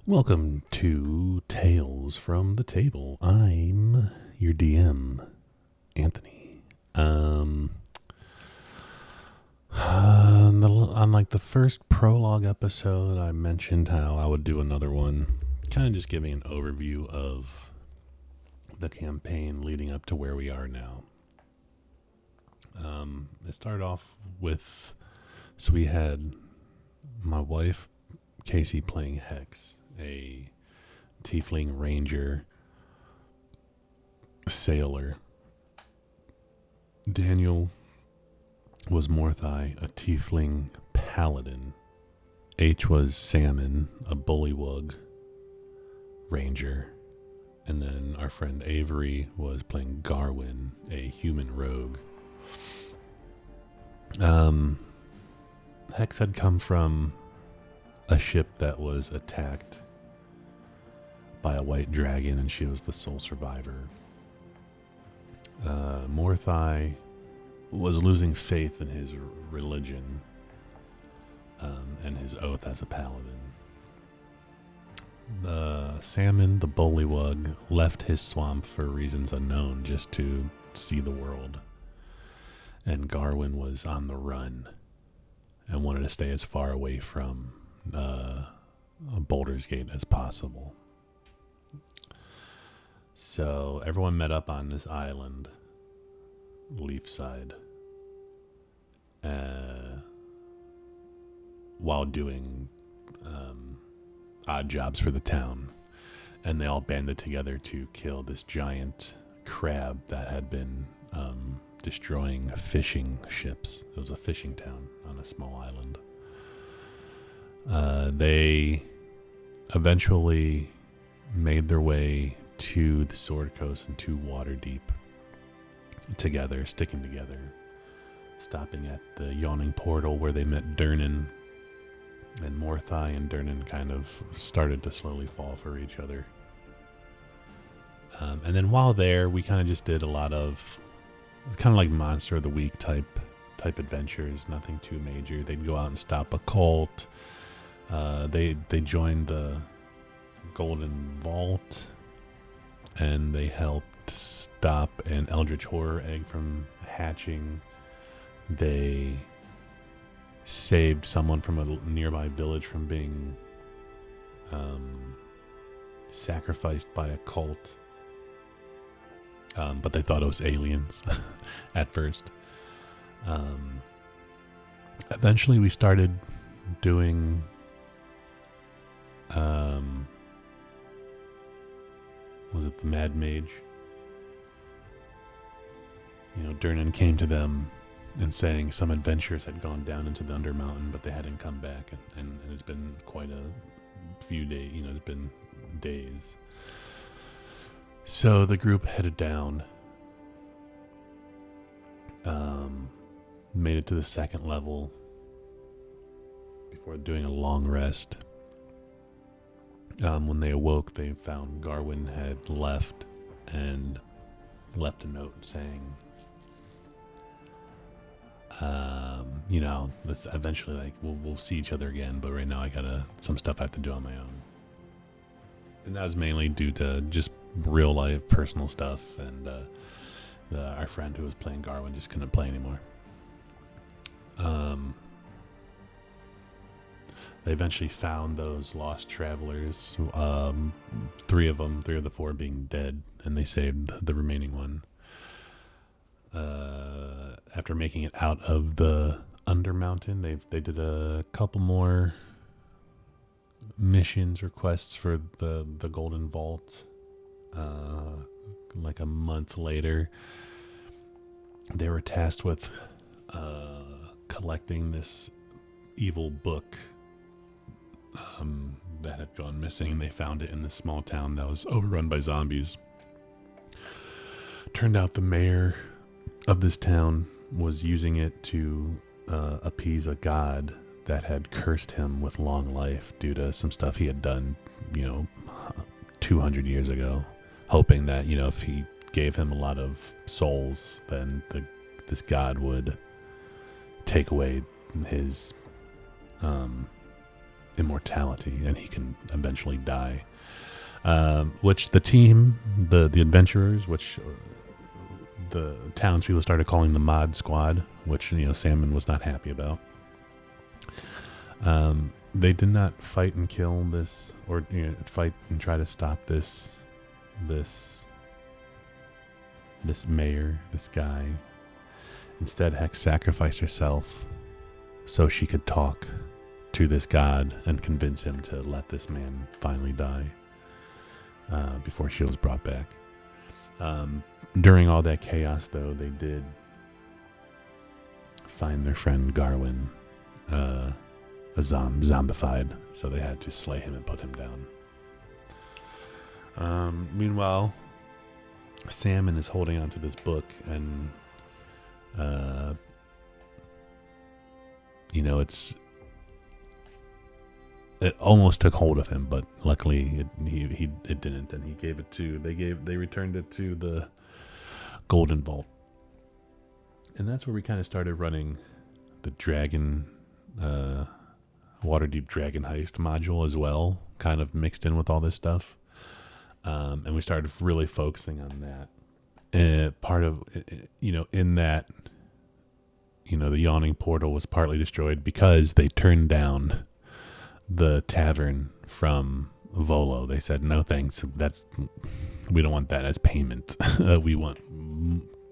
Welcome to Tales from the Table. I'm your DM, Anthony. On like the first prologue episode, I mentioned how I would do another one, kind of just giving an overview of the campaign leading up to where we are now. It started off with, so we had my wife, Casey, playing Hex, a tiefling ranger sailor. Daniel was Morthai, a tiefling paladin. H was Salmon, a bullywug ranger. And then our friend Avery was playing Garwin, a human rogue. Hex had come from a ship that was attacked by a white dragon, and she was the sole survivor. Morthai was losing faith in his religion and his oath as a paladin. The Salmon, the bullywug, left his swamp for reasons unknown, just to see the world. And Garwin was on the run and wanted to stay as far away from Baldur's Gate as possible. So everyone met up on this island, Leafside, while doing odd jobs for the town. And they all banded together to kill this giant crab that had been destroying fishing ships. It was a fishing town on a small island. They eventually made their way to the Sword Coast and to Waterdeep together, sticking together, stopping at the Yawning Portal where they met Durnan. And Morthai and Durnan kind of started to slowly fall for each other. And then while there, we kind of just did a lot of kind of like Monster of the Week type adventures, nothing too major. They'd go out and stop a cult. They joined the Golden Vault, and they helped stop an Eldritch Horror egg from hatching. They saved someone from a nearby village from being sacrificed by a cult. But they thought it was aliens at first. Eventually we started doing was it the Mad Mage? Durnan came to them and saying some adventurers had gone down into the Undermountain, but they hadn't come back, and it's been quite a few days. It's been days. So the group headed down, made it to the second level before doing a long rest. When they awoke, they found Garwin had left and left a note saying, let's eventually, we'll see each other again, but right now I got some stuff I have to do on my own. And that was mainly due to just real life personal stuff, and our friend who was playing Garwin just couldn't play anymore. They eventually found those lost travelers, three of the four being dead, and they saved the remaining one. After making it out of the Undermountain, they did a couple more missions requests for the Golden Vault. Like a month later, they were tasked with collecting this evil book that had gone missing. They found it in this small town that was overrun by zombies. Turned out the mayor of this town was using it to appease a god that had cursed him with long life due to some stuff he had done, 200 years ago, hoping that, if he gave him a lot of souls, then this god would take away his immortality, and he can eventually die. Which the team, the adventurers, which the townspeople started calling the Mod Squad, which Salmon was not happy about. They did not fight and kill this, or fight and try to stop this mayor, this guy. Instead, Hex sacrificed herself so she could talk to this god and convince him to let this man finally die before she was brought back. During all that chaos, though, they did find their friend Garwin zombified, so they had to slay him and put him down. Meanwhile, Salmon is holding onto this book, and it almost took hold of him, but luckily it didn't, and they returned it to the Golden Vault. And that's where we kind of started running the Dragon Waterdeep Dragon Heist module as well, kind of mixed in with all this stuff. And we started really focusing on that. Part of, in that, the Yawning Portal was partly destroyed because they turned down the tavern from Volo. They said, no thanks, we don't want that as payment. We want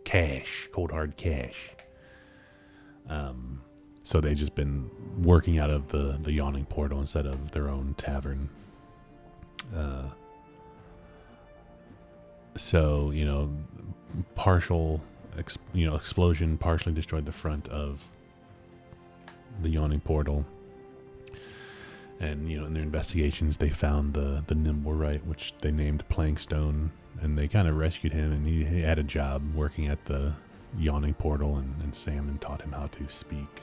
cash, cold hard cash. So they just been working out of the Yawning Portal instead of their own tavern. So, partial, explosion partially destroyed the front of the Yawning Portal. And, in their investigations, they found the Nimblewright, which they named Plankstone, and they kind of rescued him, and he had a job working at the Yawning Portal, and Salmon taught him how to speak.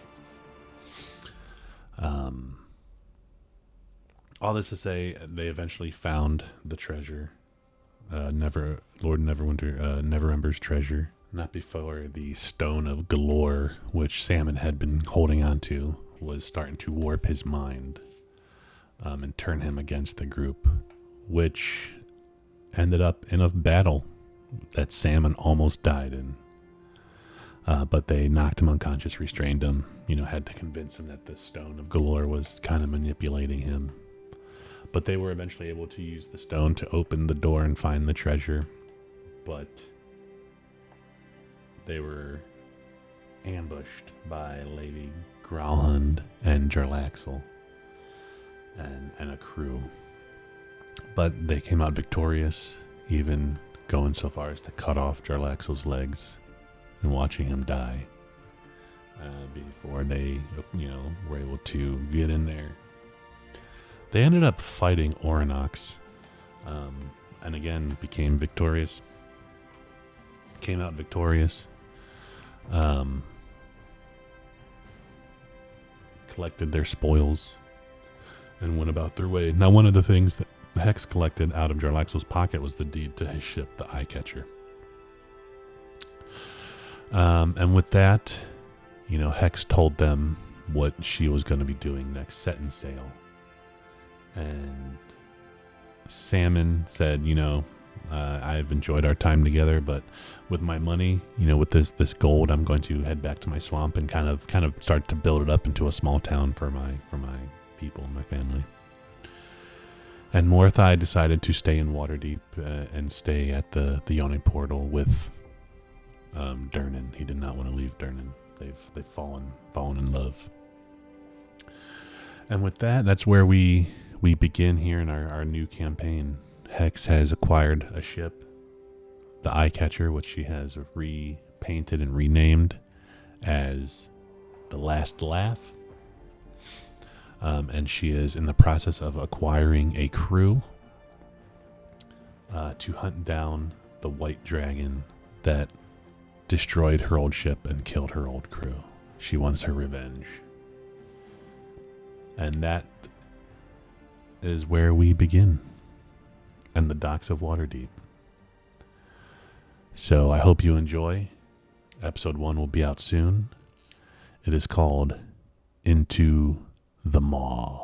All this to say, they eventually found the treasure. Lord Neverember's treasure. Not before the Stone of Galore, which Salmon had been holding on to, was starting to warp his mind. And turn him against the group, which ended up in a battle that Salmon almost died in. But they knocked him unconscious, restrained him, had to convince him that the Stone of Galore was kind of manipulating him. But they were eventually able to use the stone to open the door and find the treasure. But they were ambushed by Lady Growlhund and Jarlaxle. And a crew. But they came out victorious, even going so far as to cut off Jarlaxle's legs and watching him die before they, were able to get in there. They ended up fighting Orinox, and again became victorious. Came out victorious. Collected their spoils. And went about their way. Now, one of the things that Hex collected out of Jarlaxle's pocket was the deed to his ship, the Eyecatcher. And with that, Hex told them what she was going to be doing next, setting sail. And Salmon said, I've enjoyed our time together, but with my money, with this gold, I'm going to head back to my swamp and kind of start to build it up into a small town for my people, my family. And Morthai decided to stay in Waterdeep and stay at the Yawning Portal with Durnan. He did not want to leave Durnan. They've fallen in love. And with that, that's where we begin here in our new campaign. Hex has acquired a ship, the Eyecatcher, which she has repainted and renamed as the Last Laugh. And she is in the process of acquiring a crew to hunt down the white dragon that destroyed her old ship and killed her old crew. She wants her revenge. And that is where we begin. And the docks of Waterdeep. So I hope you enjoy. Episode 1 will be out soon. It is called Into the Maw.